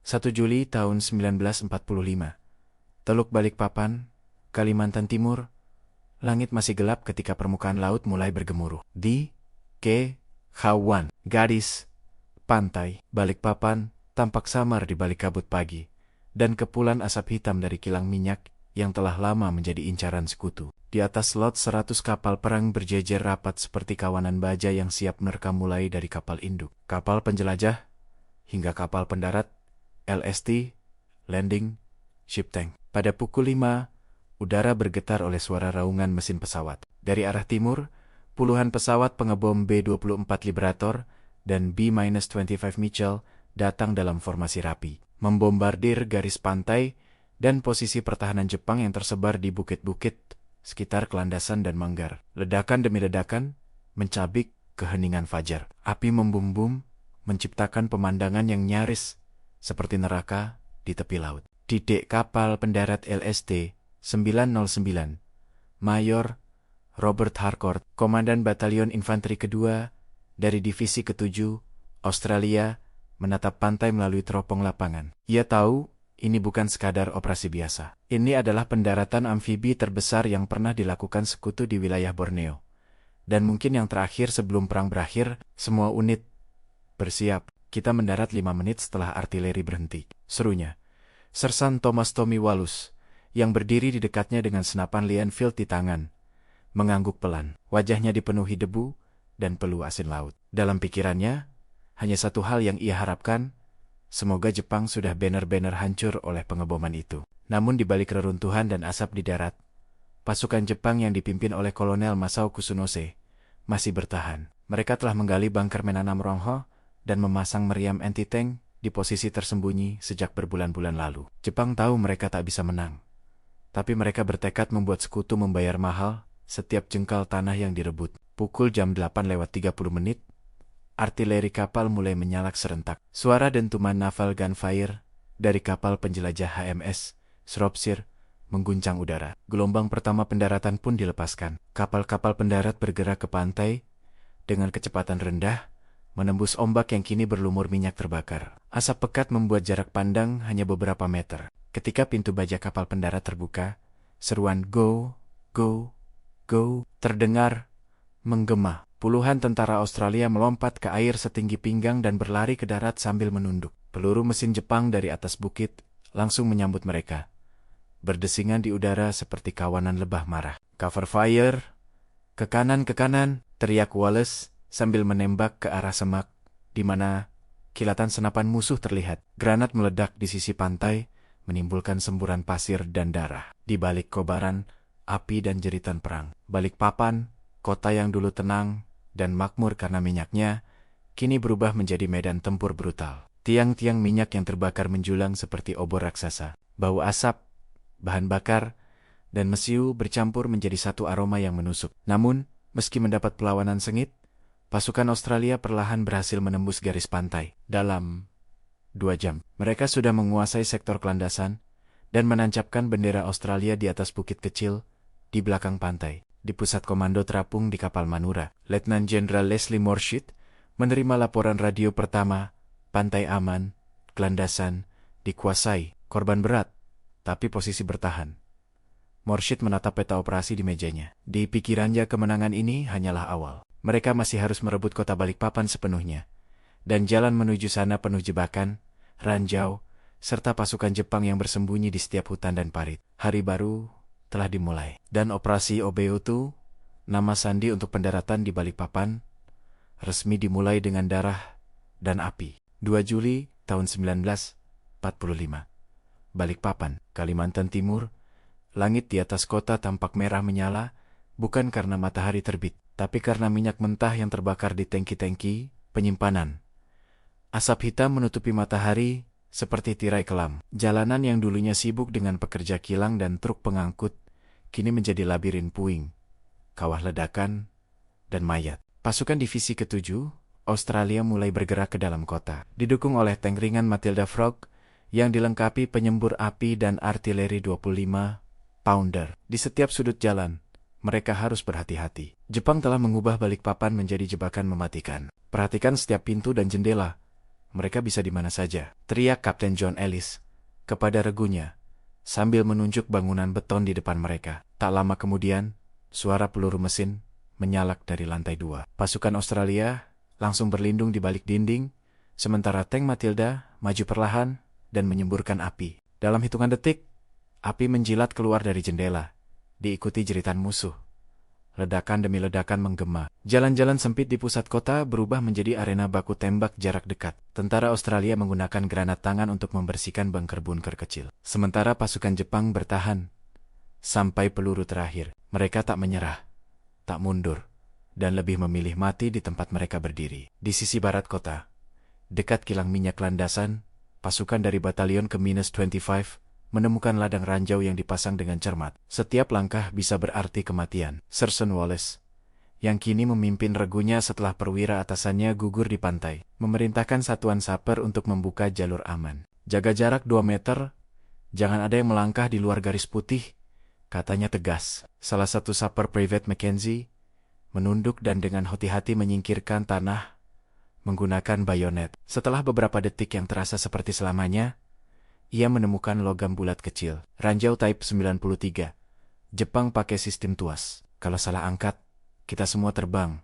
1 Juli tahun 1945. Teluk Balikpapan, Kalimantan Timur. Langit masih gelap ketika permukaan laut mulai bergemuruh. Di Kepulauan Gadis, pantai Balikpapan tampak samar di balik kabut pagi, dan kepulan asap hitam dari kilang minyak yang telah lama menjadi incaran sekutu. Di atas lot 100 kapal perang berjejer rapat seperti kawanan baja yang siap menerkam, mulai dari kapal induk, kapal penjelajah, hingga kapal pendarat, LST, landing, ship tank. Pada pukul 5, udara bergetar oleh suara raungan mesin pesawat. Dari arah timur, puluhan pesawat pengebom B-24 Liberator dan B-25 Mitchell datang dalam formasi rapi, membombardir garis pantai dan posisi pertahanan Jepang yang tersebar di bukit-bukit sekitar Kelandasan dan Manggar. Ledakan demi ledakan mencabik keheningan fajar. Api membumbum, menciptakan pemandangan yang nyaris seperti neraka di tepi laut. Di dek kapal pendarat LST 909, Mayor Robert Harcourt, Komandan Batalion Infanteri Kedua dari Divisi Ke-7 Australia, menatap pantai melalui teropong lapangan. Ia tahu ini bukan sekadar operasi biasa. Ini adalah pendaratan amfibi terbesar yang pernah dilakukan sekutu di wilayah Borneo. Dan mungkin yang terakhir sebelum perang berakhir. Semua unit bersiap. Kita mendarat 5 menit setelah artileri berhenti, serunya. Sersan Thomas Tommy Wallace, yang berdiri di dekatnya dengan senapan Lee-Enfield di tangan, mengangguk pelan. Wajahnya dipenuhi debu dan peluh asin laut. Dalam pikirannya, hanya satu hal yang ia harapkan, semoga Jepang sudah benar-benar hancur oleh pengeboman itu. Namun di balik reruntuhan dan asap di darat, pasukan Jepang yang dipimpin oleh Kolonel Masao Kusunose masih bertahan. Mereka telah menggali bunker menanam Rongho dan memasang meriam anti-tank di posisi tersembunyi sejak berbulan-bulan lalu. Jepang tahu mereka tak bisa menang, tapi mereka bertekad membuat sekutu membayar mahal setiap jengkal tanah yang direbut. Pukul jam 8:30, artileri kapal mulai menyalak serentak. Suara dentuman naval gunfire dari kapal penjelajah HMS Shropshire mengguncang udara. Gelombang pertama pendaratan pun dilepaskan. Kapal-kapal pendarat bergerak ke pantai dengan kecepatan rendah, menembus ombak yang kini berlumur minyak terbakar. Asap pekat membuat jarak pandang hanya beberapa meter. Ketika pintu baja kapal pendarat terbuka, seruan "Go, go, go" terdengar menggema. Puluhan tentara Australia melompat ke air setinggi pinggang dan berlari ke darat sambil menunduk. Peluru mesin Jepang dari atas bukit langsung menyambut mereka, berdesingan di udara seperti kawanan lebah marah. "Cover fire! Ke kanan, teriak Wallace sambil menembak ke arah semak, di mana kilatan senapan musuh terlihat. Granat meledak di sisi pantai, menimbulkan semburan pasir dan darah. Di balik kobaran, api dan jeritan perang. Balikpapan, kota yang dulu tenang dan makmur karena minyaknya, kini berubah menjadi medan tempur brutal. Tiang-tiang minyak yang terbakar menjulang seperti obor raksasa. Bau asap, bahan bakar, dan mesiu bercampur menjadi satu aroma yang menusuk. Namun, meski mendapat perlawanan sengit, pasukan Australia perlahan berhasil menembus garis pantai. Dalam 2 jam, mereka sudah menguasai sektor Kelandasan dan menancapkan bendera Australia di atas bukit kecil di belakang pantai. Di pusat komando terapung di kapal Manura, Letnan Jenderal Leslie Morsheed menerima laporan radio pertama. Pantai aman, Kelandasan dikuasai. Korban berat, tapi posisi bertahan. Morsheed menatap peta operasi di mejanya. Di pikirannya kemenangan ini hanyalah awal. Mereka masih harus merebut kota Balikpapan sepenuhnya. Dan jalan menuju sana penuh jebakan, ranjau, serta pasukan Jepang yang bersembunyi di setiap hutan dan parit. Hari baru telah dimulai. Dan operasi Obeutu, nama sandi untuk pendaratan di Balikpapan, resmi dimulai dengan darah dan api. 2 Juli tahun 1945. Balikpapan, Kalimantan Timur. Langit di atas kota tampak merah menyala, bukan karena matahari terbit, tapi karena minyak mentah yang terbakar di tangki-tangki penyimpanan. Asap hitam menutupi matahari seperti tirai kelam. Jalanan yang dulunya sibuk dengan pekerja kilang dan truk pengangkut, kini menjadi labirin puing, kawah ledakan, dan mayat. Pasukan Divisi Ke-7 Australia mulai bergerak ke dalam kota, didukung oleh tank ringan Matilda Frog yang dilengkapi penyembur api dan artileri 25 pounder. Di setiap sudut jalan, mereka harus berhati-hati. Jepang telah mengubah Balikpapan menjadi jebakan mematikan. Perhatikan setiap pintu dan jendela. mereka bisa di mana saja, teriak Kapten John Ellis kepada regunya, sambil menunjuk bangunan beton di depan mereka. Tak lama kemudian, suara peluru mesin menyalak dari lantai 2. Pasukan Australia langsung berlindung di balik dinding, sementara tank Matilda maju perlahan dan menyemburkan api. Dalam hitungan detik, api menjilat keluar dari jendela, diikuti jeritan musuh. Ledakan demi ledakan menggema. Jalan-jalan sempit di pusat kota berubah menjadi arena baku tembak jarak dekat. Tentara Australia menggunakan granat tangan untuk membersihkan bunker-bunker kecil. Sementara pasukan Jepang bertahan sampai peluru terakhir. Mereka tak menyerah, tak mundur, dan lebih memilih mati di tempat mereka berdiri. Di sisi barat kota, dekat kilang minyak landasan, pasukan dari batalion ke-25 menemukan ladang ranjau yang dipasang dengan cermat. Setiap langkah bisa berarti kematian. Sersan Wallace, yang kini memimpin regunya setelah perwira atasannya gugur di pantai, memerintahkan satuan saper untuk membuka jalur aman. Jaga jarak 2 meter, jangan ada yang melangkah di luar garis putih, katanya tegas. Salah satu saper, Private Mackenzie, menunduk dan dengan hati-hati menyingkirkan tanah menggunakan bayonet. Setelah beberapa detik yang terasa seperti selamanya, ia menemukan logam bulat kecil, ranjau Type 93. Jepang pakai sistem tuas. Kalau salah angkat, kita semua terbang,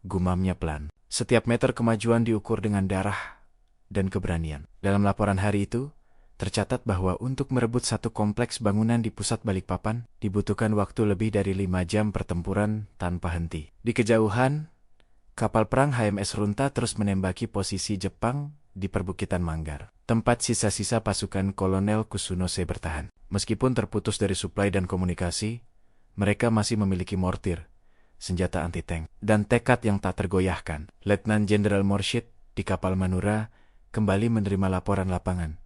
gumamnya pelan. Setiap meter kemajuan diukur dengan darah dan keberanian. Dalam laporan hari itu, tercatat bahwa untuk merebut satu kompleks bangunan di pusat Balikpapan, dibutuhkan waktu lebih dari 5 jam pertempuran tanpa henti. Di kejauhan, kapal perang HMS Runta terus menembaki posisi Jepang di perbukitan Manggar, tempat sisa-sisa pasukan Kolonel Kusunose bertahan. Meskipun terputus dari suplai dan komunikasi, mereka masih memiliki mortir, senjata anti-tank, dan tekad yang tak tergoyahkan. Letnan Jenderal Morshid di kapal Manura kembali menerima laporan lapangan.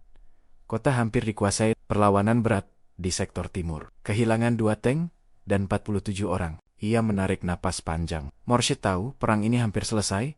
Kota hampir dikuasai, perlawanan berat di sektor timur. Kehilangan 2 tank dan 47 orang. Ia menarik napas panjang. Morshid tahu perang ini hampir selesai,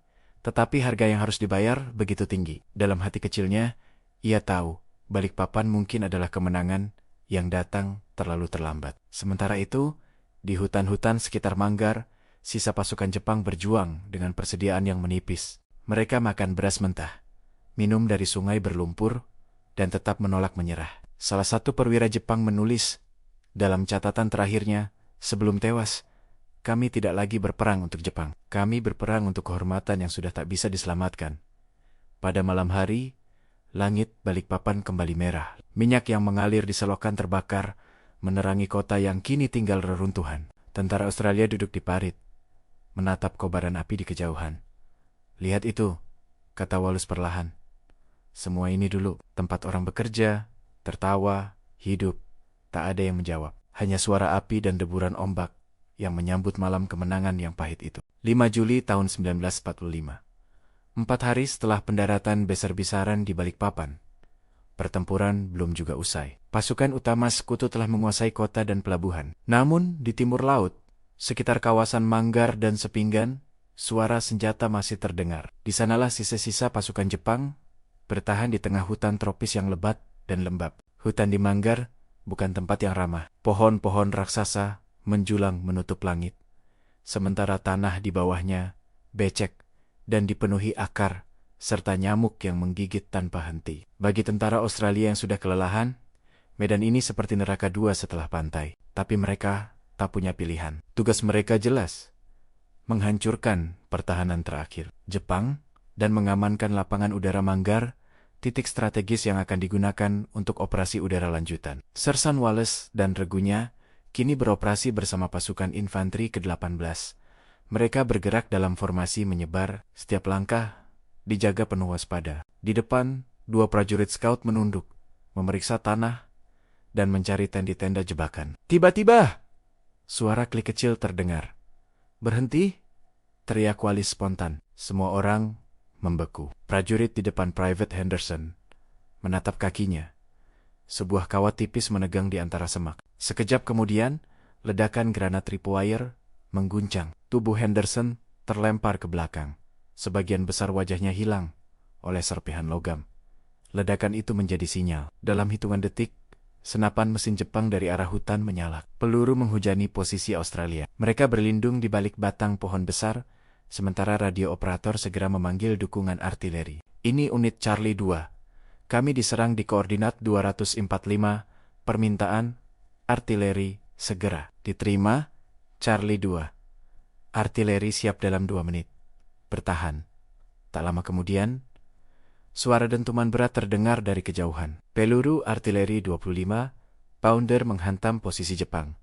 tetapi harga yang harus dibayar begitu tinggi. Dalam hati kecilnya, ia tahu Balikpapan mungkin adalah kemenangan yang datang terlalu terlambat. Sementara itu, di hutan-hutan sekitar Manggar, sisa pasukan Jepang berjuang dengan persediaan yang menipis. Mereka makan beras mentah, minum dari sungai berlumpur, dan tetap menolak menyerah. Salah satu perwira Jepang menulis dalam catatan terakhirnya, sebelum tewas, "Kami tidak lagi berperang untuk Jepang. Kami berperang untuk kehormatan yang sudah tak bisa diselamatkan." Pada malam hari, langit Balikpapan kembali merah. Minyak yang mengalir di selokan terbakar, menerangi kota yang kini tinggal reruntuhan. Tentara Australia duduk di parit, menatap kobaran api di kejauhan. "Lihat itu," kata Wallace perlahan. "Semua ini dulu, tempat orang bekerja, tertawa, hidup. Tak ada yang menjawab. Hanya suara api dan deburan ombak yang menyambut malam kemenangan yang pahit itu." 5 Juli tahun 1945. 4 hari setelah pendaratan besar-besaran di Balikpapan, pertempuran belum juga usai. Pasukan utama sekutu telah menguasai kota dan pelabuhan. Namun, di timur laut, sekitar kawasan Manggar dan Sepinggan, suara senjata masih terdengar. Di sanalah sisa-sisa pasukan Jepang bertahan di tengah hutan tropis yang lebat dan lembab. Hutan di Manggar bukan tempat yang ramah. Pohon-pohon raksasa menjulang menutup langit, sementara tanah di bawahnya becek dan dipenuhi akar serta nyamuk yang menggigit tanpa henti. Bagi tentara Australia yang sudah kelelahan, medan ini seperti neraka 2 setelah pantai. Tapi mereka tak punya pilihan. Tugas mereka jelas, menghancurkan pertahanan terakhir Jepang dan mengamankan lapangan udara Manggar, titik strategis yang akan digunakan untuk operasi udara lanjutan. Sersan Wallace dan regunya kini beroperasi bersama pasukan infanteri ke-18. Mereka bergerak dalam formasi menyebar, setiap langkah dijaga penuh waspada. Di depan, 2 prajurit scout menunduk, memeriksa tanah, dan mencari tenda-tenda jebakan. Tiba-tiba, suara klik kecil terdengar. "Berhenti!" teriak Wallace spontan. Semua orang membeku. Prajurit di depan Private Henderson menatap kakinya. Sebuah kawat tipis menegang di antara semak. Sekejap kemudian, ledakan granat tripwire mengguncang. Tubuh Henderson terlempar ke belakang. Sebagian besar wajahnya hilang oleh serpihan logam. Ledakan itu menjadi sinyal. Dalam hitungan detik, senapan mesin Jepang dari arah hutan menyala. Peluru menghujani posisi Australia. Mereka berlindung di balik batang pohon besar, sementara radio operator segera memanggil dukungan artileri. Ini unit Charlie 2. Kami diserang di koordinat 245, permintaan, artileri, segera. Diterima, Charlie 2. Artileri siap dalam 2 menit. Bertahan. Tak lama kemudian, suara dentuman berat terdengar dari kejauhan. Peluru artileri 25 pounder menghantam posisi Jepang,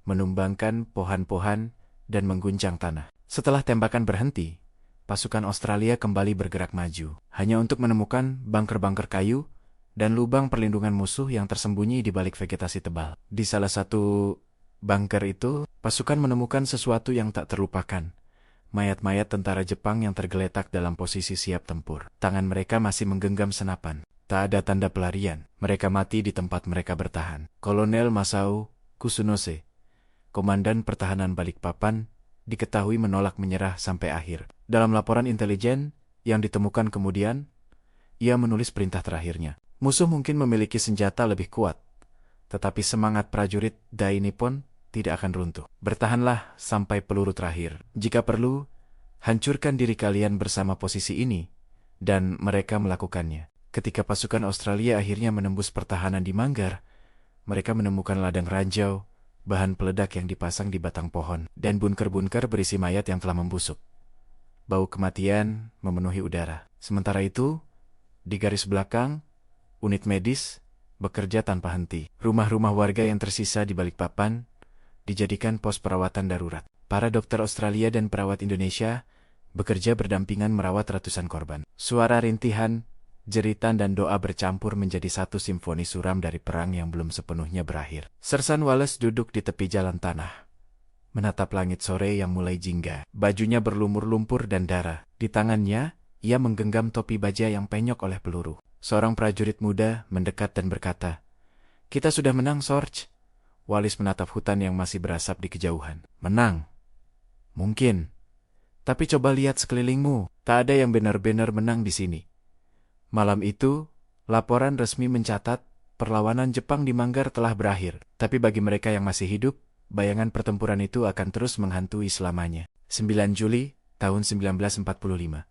menumbangkan pohon-pohon dan mengguncang tanah. Setelah tembakan berhenti, pasukan Australia kembali bergerak maju, hanya untuk menemukan bunker-bunker kayu dan lubang perlindungan musuh yang tersembunyi di balik vegetasi tebal. Di salah satu bunker itu, pasukan menemukan sesuatu yang tak terlupakan. Mayat-mayat tentara Jepang yang tergeletak dalam posisi siap tempur. Tangan mereka masih menggenggam senapan. Tak ada tanda pelarian. Mereka mati di tempat mereka bertahan. Kolonel Masao Kusunose, Komandan Pertahanan Balikpapan, diketahui menolak menyerah sampai akhir. Dalam laporan intelijen yang ditemukan kemudian, ia menulis perintah terakhirnya. Musuh mungkin memiliki senjata lebih kuat, tetapi semangat prajurit Dai Nippon tidak akan runtuh. Bertahanlah sampai peluru terakhir. Jika perlu, hancurkan diri kalian bersama posisi ini, dan mereka melakukannya. Ketika pasukan Australia akhirnya menembus pertahanan di Manggar, mereka menemukan ladang ranjau, bahan peledak yang dipasang di batang pohon, dan bunker-bunker berisi mayat yang telah membusuk. Bau kematian memenuhi udara. Sementara itu, di garis belakang, unit medis bekerja tanpa henti. Rumah-rumah warga yang tersisa di Balikpapan dijadikan pos perawatan darurat. Para dokter Australia dan perawat Indonesia bekerja berdampingan merawat ratusan korban. Suara rintihan, jeritan dan doa bercampur menjadi satu simfoni suram dari perang yang belum sepenuhnya berakhir. Sersan Wallace duduk di tepi jalan tanah, menatap langit sore yang mulai jingga. Bajunya berlumur lumpur dan darah. Di tangannya, ia menggenggam topi baja yang penyok oleh peluru. Seorang prajurit muda mendekat dan berkata, "Kita sudah menang, Sorge." Wallace menatap hutan yang masih berasap di kejauhan. "Menang? Mungkin. Tapi coba lihat sekelilingmu. Tak ada yang benar-benar menang di sini." Malam itu, laporan resmi mencatat perlawanan Jepang di Manggar telah berakhir. Tapi bagi mereka yang masih hidup, bayangan pertempuran itu akan terus menghantui selamanya. 9 Juli tahun 1945.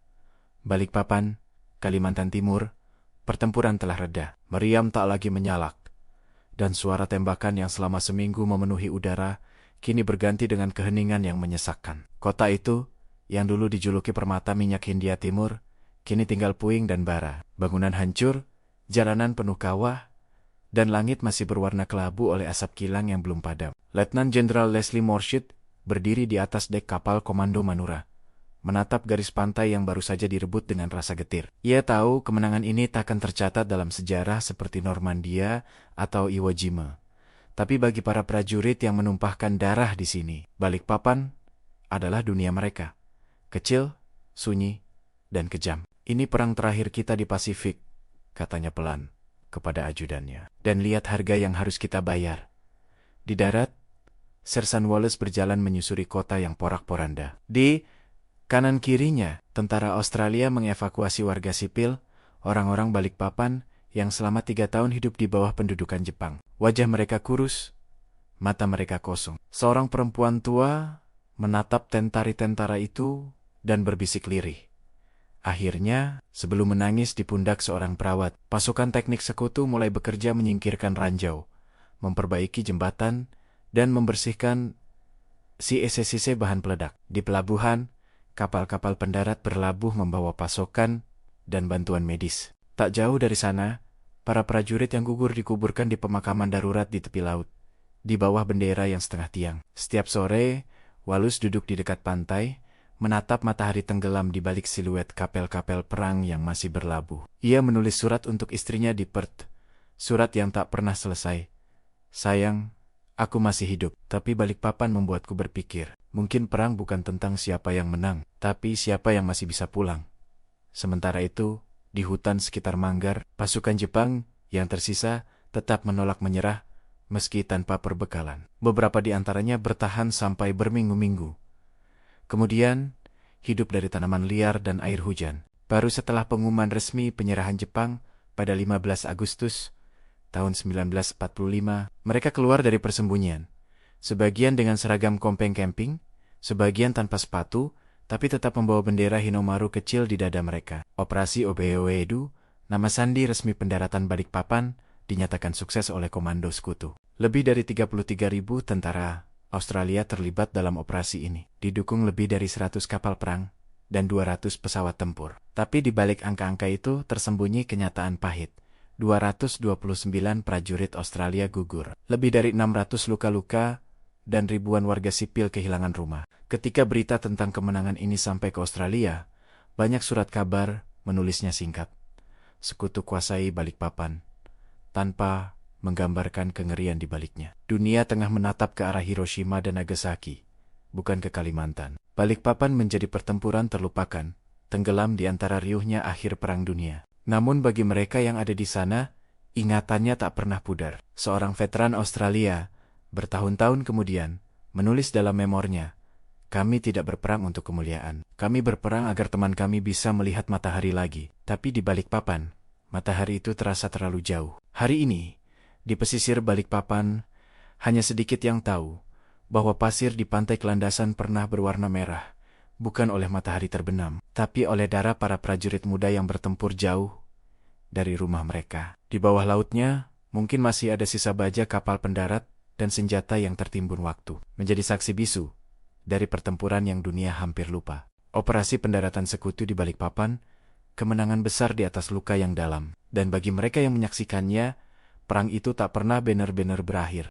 Balikpapan, Kalimantan Timur, pertempuran telah reda. Meriam tak lagi menyalak. Dan suara tembakan yang selama seminggu memenuhi udara, kini berganti dengan keheningan yang menyesakkan. Kota itu, yang dulu dijuluki permata minyak Hindia Timur, kini tinggal puing dan bara. Bangunan hancur, jalanan penuh kawah, dan langit masih berwarna kelabu oleh asap kilang yang belum padam. Letnan Jenderal Leslie Morsheed berdiri di atas dek kapal Komando Manura, menatap garis pantai yang baru saja direbut dengan rasa getir. Ia tahu kemenangan ini takkan tercatat dalam sejarah seperti Normandia atau Iwo Jima. Tapi bagi para prajurit yang menumpahkan darah di sini, Balikpapan adalah dunia mereka. Kecil, sunyi, dan kejam. "Ini perang terakhir kita di Pasifik," katanya pelan kepada ajudannya. "Dan lihat harga yang harus kita bayar." Di darat, Sersan Wallace berjalan menyusuri kota yang porak-poranda. Di kanan kirinya, tentara Australia mengevakuasi warga sipil, orang-orang Balikpapan yang selama 3 tahun hidup di bawah pendudukan Jepang. Wajah mereka kurus, mata mereka kosong. Seorang perempuan tua menatap tentara itu dan berbisik lirih. Akhirnya, sebelum menangis di pundak seorang perawat, pasukan teknik sekutu mulai bekerja menyingkirkan ranjau, memperbaiki jembatan, dan membersihkan sisa-sisa bahan peledak. Di pelabuhan, kapal-kapal pendarat berlabuh membawa pasokan dan bantuan medis. Tak jauh dari sana, para prajurit yang gugur dikuburkan di pemakaman darurat di tepi laut, di bawah bendera yang setengah tiang. Setiap sore, Wallace duduk di dekat pantai, menatap matahari tenggelam di balik siluet kapel-kapel perang yang masih berlabuh. Ia menulis surat untuk istrinya di Perth, surat yang tak pernah selesai. "Sayang, aku masih hidup, tapi Balikpapan membuatku berpikir. Mungkin perang bukan tentang siapa yang menang, tapi siapa yang masih bisa pulang." Sementara itu, di hutan sekitar Manggar, pasukan Jepang yang tersisa tetap menolak menyerah meski tanpa perbekalan. Beberapa di antaranya bertahan sampai berminggu-minggu. Kemudian, hidup dari tanaman liar dan air hujan. Baru setelah pengumuman resmi penyerahan Jepang pada 15 Agustus tahun 1945, mereka keluar dari persembunyian. Sebagian dengan seragam kompeng camping, sebagian tanpa sepatu, tapi tetap membawa bendera Hinomaru kecil di dada mereka. Operasi Obeoedu, nama sandi resmi pendaratan Balikpapan, dinyatakan sukses oleh Komando Sekutu. Lebih dari 33.000 tentara Australia terlibat dalam operasi ini, didukung lebih dari 100 kapal perang dan 200 pesawat tempur. Tapi di balik angka-angka itu tersembunyi kenyataan pahit. 229 prajurit Australia gugur, lebih dari 600 luka-luka, dan ribuan warga sipil kehilangan rumah. Ketika berita tentang kemenangan ini sampai ke Australia, banyak surat kabar menulisnya singkat. Sekutu kuasai Balikpapan, tanpa menggambarkan kengerian di baliknya. Dunia tengah menatap ke arah Hiroshima dan Nagasaki, bukan ke Kalimantan. Balikpapan menjadi pertempuran terlupakan, tenggelam di antara riuhnya akhir Perang Dunia. Namun bagi mereka yang ada di sana, ingatannya tak pernah pudar. Seorang veteran Australia, bertahun-tahun kemudian, menulis dalam memornya, "Kami tidak berperang untuk kemuliaan. Kami berperang agar teman kami bisa melihat matahari lagi." Tapi di Balikpapan, matahari itu terasa terlalu jauh. Hari ini, di pesisir Balikpapan, hanya sedikit yang tahu bahwa pasir di pantai Kelandasan pernah berwarna merah, bukan oleh matahari terbenam, tapi oleh darah para prajurit muda yang bertempur jauh dari rumah mereka. Di bawah lautnya, mungkin masih ada sisa baja kapal pendarat dan senjata yang tertimbun waktu, menjadi saksi bisu dari pertempuran yang dunia hampir lupa. Operasi pendaratan Sekutu di Balikpapan, kemenangan besar di atas luka yang dalam, dan bagi mereka yang menyaksikannya, perang itu tak pernah benar-benar berakhir.